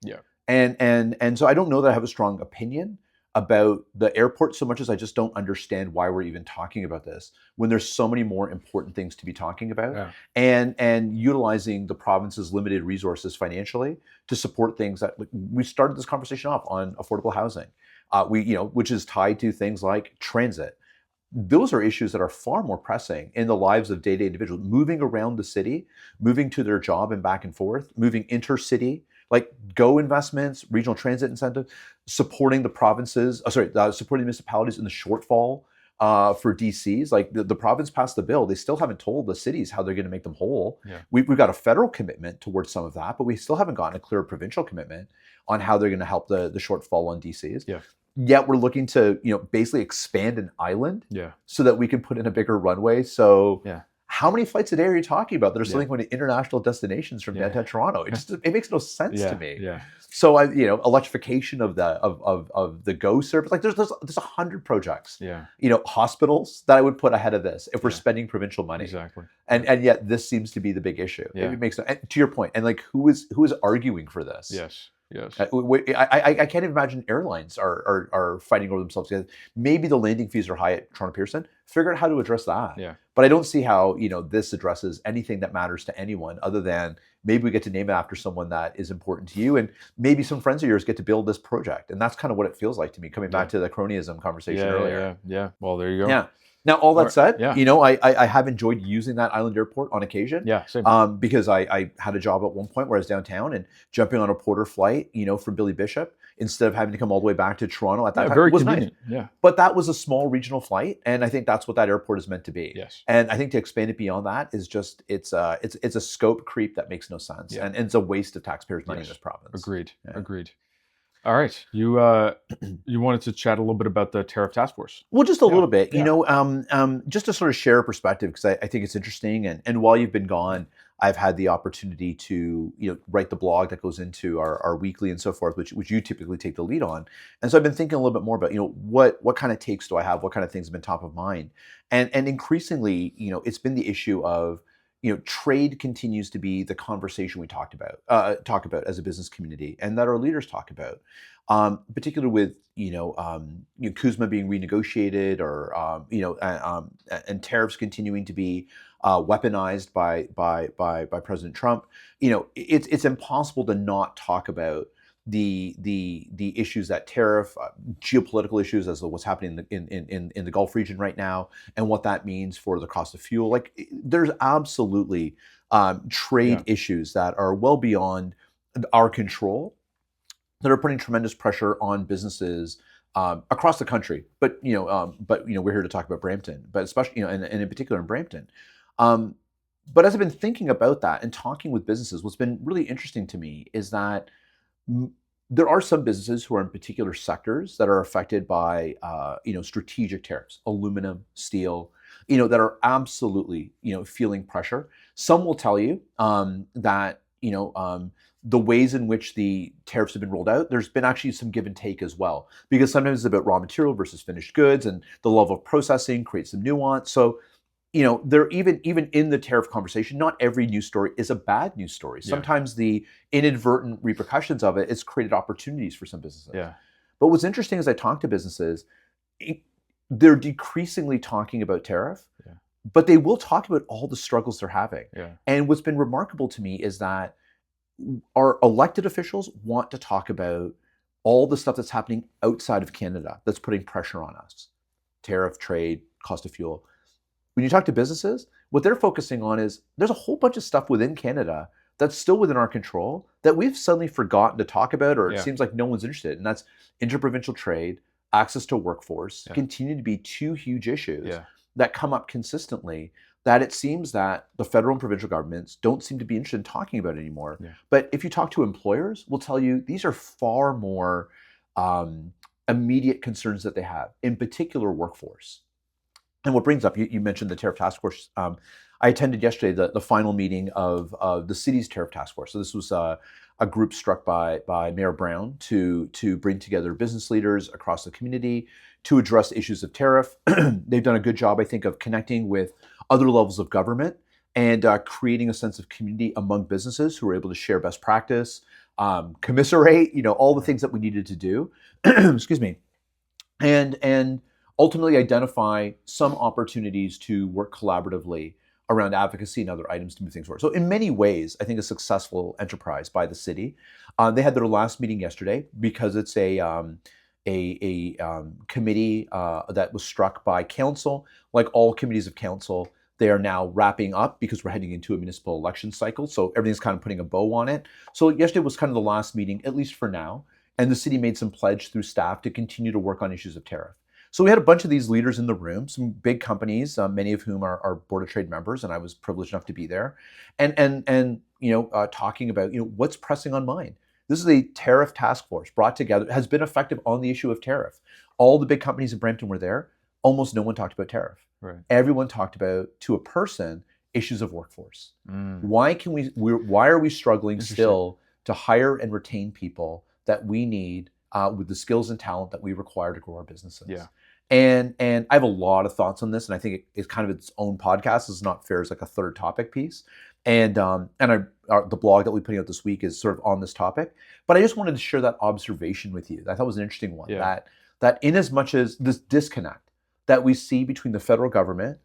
And so I don't know that I have a strong opinion about the airport so much as I just don't understand why we're even talking about this when there's so many more important things to be talking about, and utilizing the province's limited resources financially to support things that, like, we started this conversation off on affordable housing, which is tied to things like transit. Those are issues that are far more pressing in the lives of day-to-day individuals, moving around the city, moving to their job and back and forth, moving intercity, like GO investments, regional transit incentive, supporting the provinces, supporting the municipalities in the shortfall for DCs. Like the province passed the bill, they still haven't told the cities how they're going to make them whole. We've got a federal commitment towards some of that, but we still haven't gotten a clear provincial commitment on how they're going to help the shortfall on DCs. Yet we're looking to basically expand an island so that we can put in a bigger runway. So how many flights a day are you talking about that are suddenly going to international destinations from downtown Toronto? It makes no sense to me. So electrification of the GO service, like there's 100 projects. Hospitals that I would put ahead of this if we're spending provincial money. And yet this seems to be the big issue. It makes to your point. And like who is arguing for this? I can't even imagine airlines are fighting over themselves. Maybe the landing fees are high at Toronto Pearson. Figure out how to address that. But I don't see how this addresses anything that matters to anyone other than maybe we get to name it after someone that is important to you, and maybe some friends of yours get to build this project. And that's kind of what it feels like to me, coming back to the cronyism conversation earlier. Well, there you go. Now, all that said, I have enjoyed using that island airport on occasion. Same. Because I had a job at one point where I was downtown and jumping on a Porter flight, from Billy Bishop, instead of having to come all the way back to Toronto at that time. Very was convenient. Nice. But that was a small regional flight, and I think that's what that airport is meant to be. And I think to expand it beyond that is just it's a scope creep that makes no sense, and it's a waste of taxpayers' money in this province. Agreed. All right, you wanted to chat a little bit about the tariff task force. Well, just a little bit, just to sort of share a perspective, because I think it's interesting. And while you've been gone, I've had the opportunity to, write the blog that goes into our weekly and so forth, which you typically take the lead on. And so I've been thinking a little bit more about, what kind of takes do I have? What kind of things have been top of mind? And increasingly, it's been the issue of, trade continues to be the conversation we talk about as a business community, and that our leaders talk about, particularly with CUSMA being renegotiated, or and tariffs continuing to be weaponized by President Trump. It's impossible to not talk about the issues that tariff, geopolitical issues, as to what's happening in the Gulf region right now, and what that means for the cost of fuel. Like, there's absolutely trade issues that are well beyond our control, that are putting tremendous pressure on businesses across the country. But we're here to talk about Brampton, but especially and in particular in Brampton. But as I've been thinking about that and talking with businesses, what's been really interesting to me is that there are some businesses who are in particular sectors that are affected by strategic tariffs, aluminum, steel, that are absolutely feeling pressure. Some will tell you that the ways in which the tariffs have been rolled out, there's been actually some give and take as well, because sometimes it's about raw material versus finished goods, and the level of processing creates some nuance. So there, even in the tariff conversation, not every news story is a bad news story. Sometimes the inadvertent repercussions of it has created opportunities for some businesses. But what's interesting is I talk to businesses, they're decreasingly talking about tariff, but they will talk about all the struggles they're having. And what's been remarkable to me is that our elected officials want to talk about all the stuff that's happening outside of Canada that's putting pressure on us: tariff, trade, cost of fuel. When you talk to businesses, what they're focusing on is there's a whole bunch of stuff within Canada that's still within our control that we've suddenly forgotten to talk about, or it seems like no one's interested. And that's interprovincial trade, access to workforce, continue to be two huge issues that come up consistently, that it seems that the federal and provincial governments don't seem to be interested in talking about anymore. But if you talk to employers, we'll tell you these are far more immediate concerns that they have, in particular workforce. And what brings up, you mentioned the tariff task force. I attended yesterday the final meeting of the city's tariff task force. So this was a group struck by Mayor Brown to bring together business leaders across the community to address issues of tariff. They've done a good job, I think, of connecting with other levels of government and creating a sense of community among businesses who are able to share best practice, commiserate, all the things that we needed to do. Excuse me. And ultimately identify some opportunities to work collaboratively around advocacy and other items to move things forward. So in many ways, I think a successful enterprise by the city. They had their last meeting yesterday because it's a committee that was struck by council. Like all committees of council, they are now wrapping up because we're heading into a municipal election cycle. So everything's kind of putting a bow on it. So yesterday was kind of the last meeting, at least for now. And the city made some pledge through staff to continue to work on issues of tariff. So we had a bunch of these leaders in the room, some big companies, many of whom are Board of Trade members, and I was privileged enough to be there, and talking about what's pressing on mind. This is a tariff task force brought together, has been effective on the issue of tariff. All the big companies in Brampton were there. Almost no one talked about tariff. Right. Everyone talked about, to a person, issues of workforce. Why are we struggling still to hire and retain people that we need with the skills and talent that we require to grow our businesses? And I have a lot of thoughts on this, and I think it's kind of its own podcast. It's not fair as like a third topic piece. And the blog that we put out this week is sort of on this topic. But I just wanted to share that observation with you. I thought it was an interesting one. That in as much as this disconnect that we see between the federal government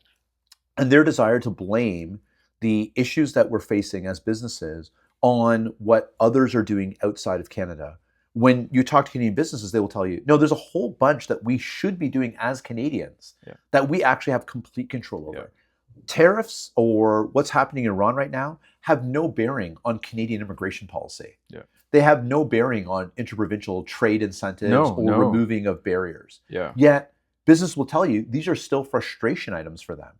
and their desire to blame the issues that we're facing as businesses on what others are doing outside of Canada. When you talk to Canadian businesses, they will tell you, no, there's a whole bunch that we should be doing as Canadians that we actually have complete control over. Tariffs or what's happening in Iran right now have no bearing on Canadian immigration policy. They have no bearing on interprovincial trade incentives or removing of barriers. Yet business will tell you these are still frustration items for them.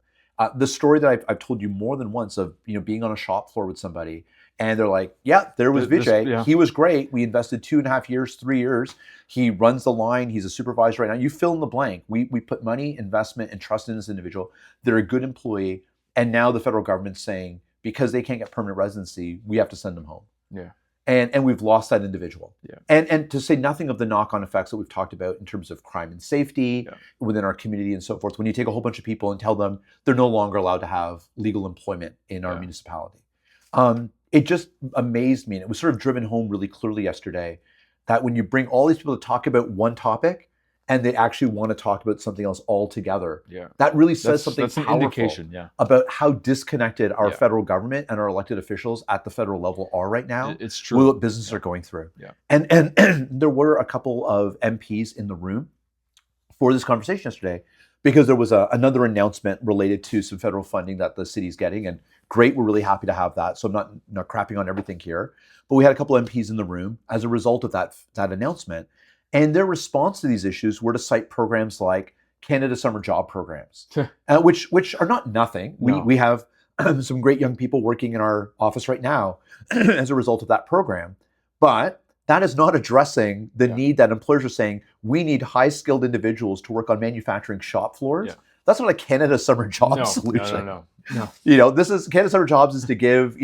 The story that I've told you more than once of being on a shop floor with somebody, and they're like, yeah, there was Vijay. He was great. We invested 2.5 years, 3 years. He runs the line. He's a supervisor right now. You fill in the blank. We put money, investment, and trust in this individual. They're a good employee. And now the federal government's saying, because they can't get permanent residency, we have to send them home. Yeah. And we've lost that individual. Yeah. And to say nothing of the knock-on effects that we've talked about in terms of crime and safety within our community and so forth, when you take a whole bunch of people and tell them they're no longer allowed to have legal employment in our municipality. It just amazed me, and it was sort of driven home really clearly yesterday, that when you bring all these people to talk about one topic, and they actually want to talk about something else altogether. That really says something powerful about how disconnected our federal government and our elected officials at the federal level are right now. It's true. With what businesses are going through. And there were a couple of MPs in the room for this conversation yesterday, because there was another announcement related to some federal funding that the city's getting. And great, we're really happy to have that. So I'm not crapping on everything here. But we had a couple of MPs in the room as a result of that announcement. And their response to these issues were to cite programs like Canada Summer Job Programs, which are not nothing. We have some great young people working in our office right now as a result of that program. But that is not addressing the need that employers are saying, we need high-skilled individuals to work on manufacturing shop floors. That's not a Canada Summer Job solution. No. This is Canada Summer Jobs is to give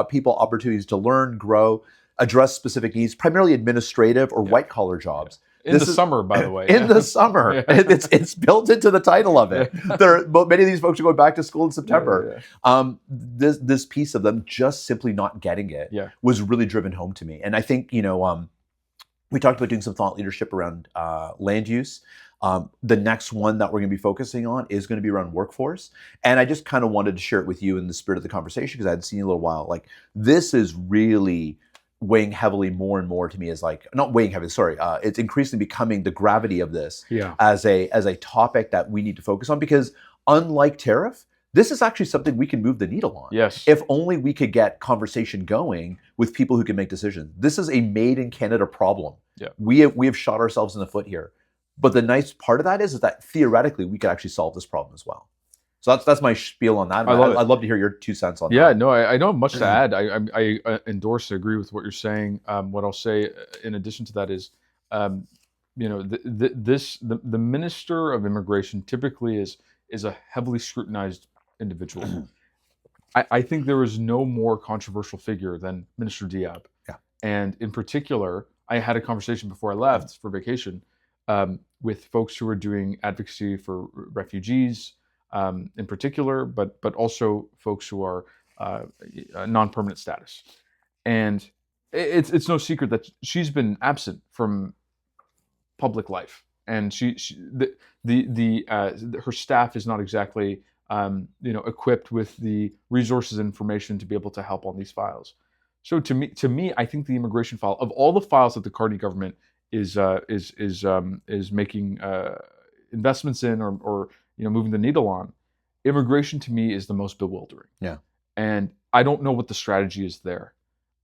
people opportunities to learn, grow, address specific needs, primarily administrative or white-collar jobs. In the summer, by the way. In the summer. It's built into the title of it. Many of these folks are going back to school in September. This piece of them just simply not getting it was really driven home to me. And I think, we talked about doing some thought leadership around land use. The next one that we're going to be focusing on is going to be around workforce. And I just kind of wanted to share it with you in the spirit of the conversation, because I hadn't seen you in a little while. Like, this is really weighing heavily more and more to me, as not weighing heavily, sorry. It's increasingly becoming the gravity of this as a topic that we need to focus on, because unlike tariff, this is actually something we can move the needle on. If only we could get conversation going with people who can make decisions. This is a made in Canada problem. We have shot ourselves in the foot here. But the nice part of that is that theoretically we could actually solve this problem as well. So that's my spiel on that. I'd love to hear your 2 cents on that. Yeah, no, I don't have much to add. I endorse, agree with what you're saying. What I'll say in addition to that is, the Minister of Immigration typically is a heavily scrutinized individual. I think there is no more controversial figure than Minister Diab. And in particular, I had a conversation before I left for vacation with folks who are doing advocacy for refugees, in particular, but also folks who are non-permanent status. And it's no secret that she's been absent from public life, and her staff is not exactly equipped with the resources and information to be able to help on these files. So to me, I think the immigration file, of all the files that the Carney government is making investments in or moving the needle on, immigration to me is the most bewildering. And I don't know what the strategy is there.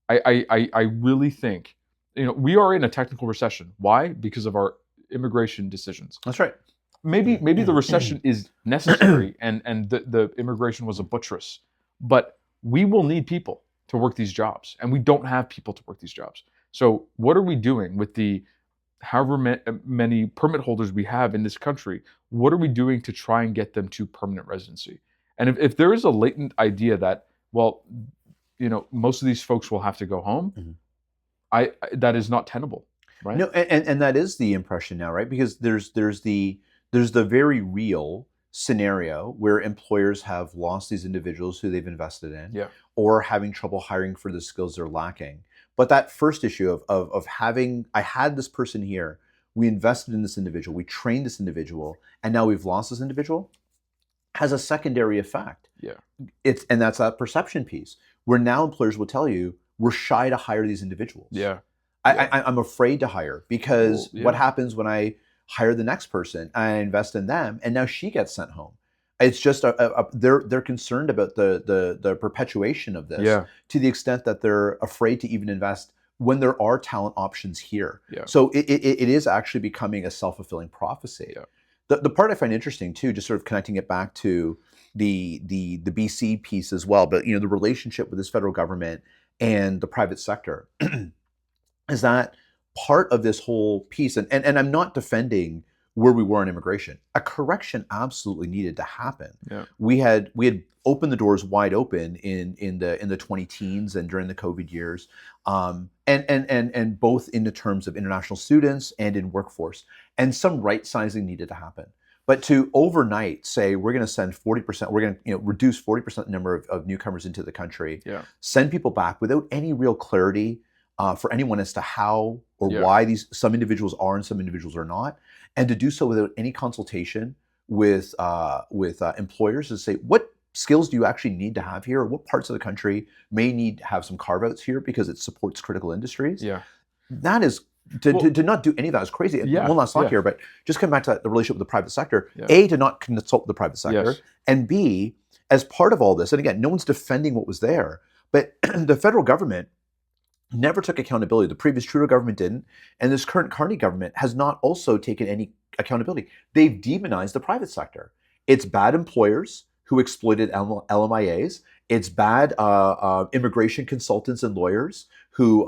I really think we are in a technical recession. Why? Because of our immigration decisions. That's right. Maybe the recession is necessary and the immigration was a buttress, but we will need people to work these jobs, and we don't have people to work these jobs. So what are we doing with the however many permit holders we have in this country? What are we doing to try and get them to permanent residency? And if there is a latent idea that, well, most of these folks will have to go home, that is not tenable, right? No, and that is the impression now, right? Because there's the very real scenario where employers have lost these individuals who they've invested in, or having trouble hiring for the skills they're lacking. But that first issue of having, I had this person here, we invested in this individual, we trained this individual, and now we've lost this individual, has a secondary effect. And that's that perception piece, where now employers will tell you, we're shy to hire these individuals. I'm afraid to hire, because what happens when I hire the next person, I invest in them, and now she gets sent home? It's just they're concerned about the perpetuation of this, to the extent that they're afraid to even invest when there are talent options here. So it is actually becoming a self-fulfilling prophecy. The part I find interesting too, just sort of connecting it back to the BC piece as well, but the relationship with this federal government and the private sector, is that part of this whole piece, and I'm not defending where we were in immigration. A correction absolutely needed to happen. We had opened the doors wide open in the 20 teens and during the COVID years, and both in the terms of international students and in workforce. And some right sizing needed to happen. But to overnight say we're going to send 40%, we're going to reduce 40% the number of newcomers into the country, send people back without any real clarity for anyone as to how or why some individuals are and some individuals are not, and to do so without any consultation with employers to say what skills do you actually need to have here, or what parts of the country may need to have some carve-outs here because it supports critical industries. That is to not do any of that is crazy. One last thought here, but just come back to the relationship with the private sector. A, to not consult the private sector, and B, as part of all this, and again, no one's defending what was there, but the federal government never took accountability. The previous Trudeau government didn't, and this current Carney government has not also taken any accountability. They've demonized the private sector. It's bad employers who exploited LMIAs. It's bad immigration consultants and lawyers who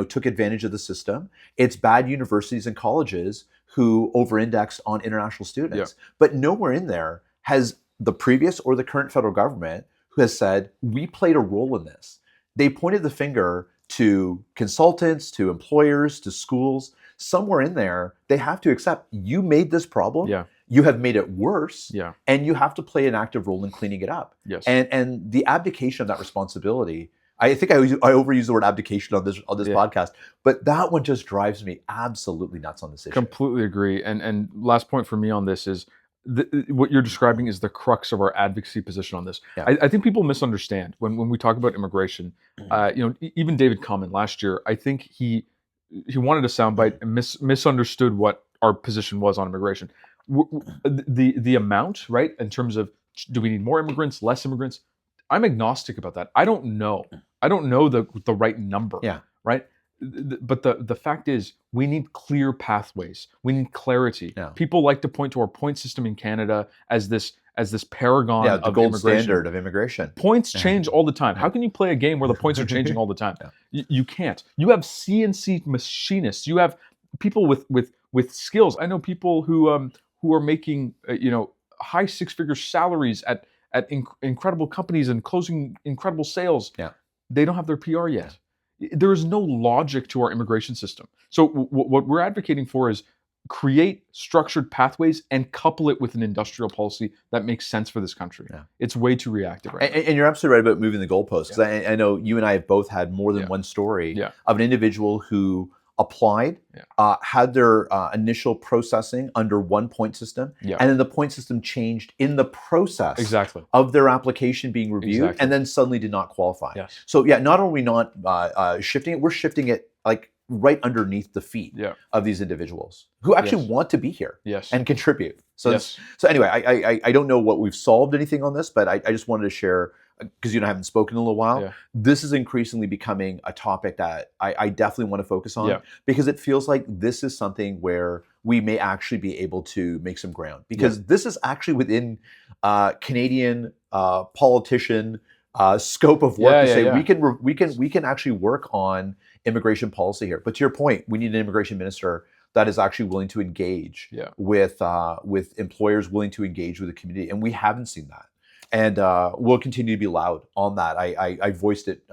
took advantage of the system. It's bad universities and colleges who over-index on international students. But nowhere in there has the previous or the current federal government who has said, we played a role in this. They pointed the finger to consultants, to employers, to schools. Somewhere in there, they have to accept you made this problem. You have made it worse, and you have to play an active role in cleaning it up. And the abdication of that responsibility, I think I overuse the word abdication on this podcast, but that one just drives me absolutely nuts on this issue. Completely agree. And last point for me on this is what you're describing is the crux of our advocacy position on this. I think people misunderstand when we talk about immigration. Even David Common last year, I think he wanted a soundbite and misunderstood what our position was on immigration. The amount, right, in terms of do we need more immigrants, less immigrants? I'm agnostic about that. I don't know. I don't know the right number. Right. But the fact is, we need clear pathways. We need clarity. People like to point to our point system in Canada as this paragon the of gold immigration. standard of immigration. Points change all the time. How can you play a game where the points are changing all the time? You can't. You have CNC machinists. You have people with skills. I know people who are making high six-figure salaries at incredible companies and closing incredible sales. They don't have their PR yet. There is no logic to our immigration system. So what we're advocating for is create structured pathways and couple it with an industrial policy that makes sense for this country. It's way too reactive right now. And you're absolutely right about moving the goalposts. Because I know you and I have both had more than one story of an individual who applied, had their initial processing under one point system, and then the point system changed in the process of their application being reviewed, and then suddenly did not qualify. So not only are we not shifting it, we're shifting it like right underneath the feet of these individuals who actually want to be here and contribute. So anyway, I don't know what we've solved anything on this, but I just wanted to share, because I haven't spoken in a little while. This is increasingly becoming a topic that I definitely want to focus on, because it feels like this is something where we may actually be able to make some ground, because this is actually within Canadian politician scope of work to say we can actually work on immigration policy here. But to your point, we need an immigration minister that is actually willing to engage with employers, willing to engage with the community, and we haven't seen that. And we'll continue to be loud on that. I voiced it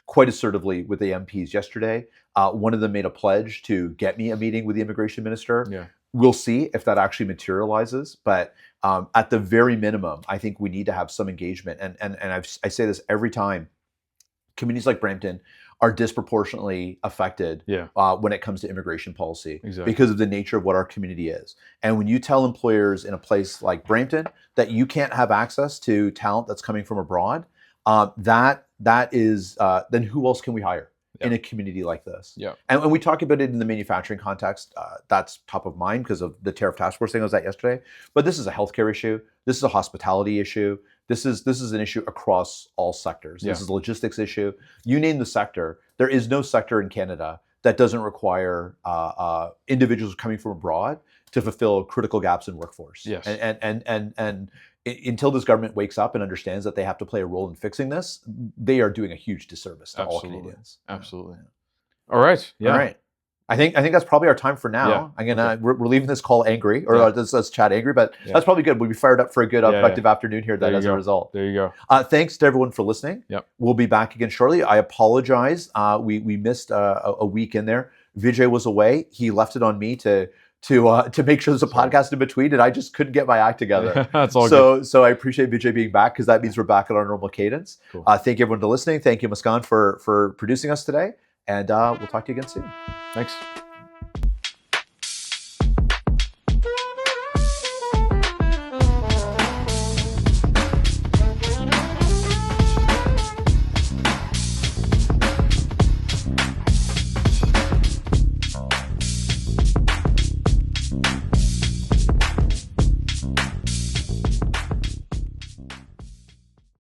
quite assertively with the MPs yesterday. One of them made a pledge to get me a meeting with the immigration minister. We'll see if that actually materializes. But at the very minimum, I think we need to have some engagement. And I say this every time. Communities like Brampton are disproportionately affected when it comes to immigration policy because of the nature of what our community is. And when you tell employers in a place like Brampton that you can't have access to talent that's coming from abroad, that is then who else can we hire in a community like this? And we talk about it in the manufacturing context. That's top of mind because of the tariff task force thing I was at yesterday. But this is a healthcare issue. This is a hospitality issue. This is an issue across all sectors. This is a logistics issue. You name the sector. There is no sector in Canada that doesn't require individuals coming from abroad to fulfill critical gaps in workforce. And until this government wakes up and understands that they have to play a role in fixing this, they are doing a huge disservice to all Canadians. Absolutely. All right. All right. I think that's probably our time for now. Yeah. We're leaving this call angry, or let's chat angry, but that's probably good. We'll be fired up for a good, productive afternoon here then as a result. There you go. Thanks to everyone for listening. Yep. We'll be back again shortly. I apologize. We missed a week in there. Vijay was away. He left it on me to make sure there's a podcast in between, and I just couldn't get my act together. That's all good. So I appreciate Vijay being back, because that means we're back at our normal cadence. Cool. Thank you everyone for listening. Thank you, Muskan, for producing us today. And we'll talk to you again soon. Thanks.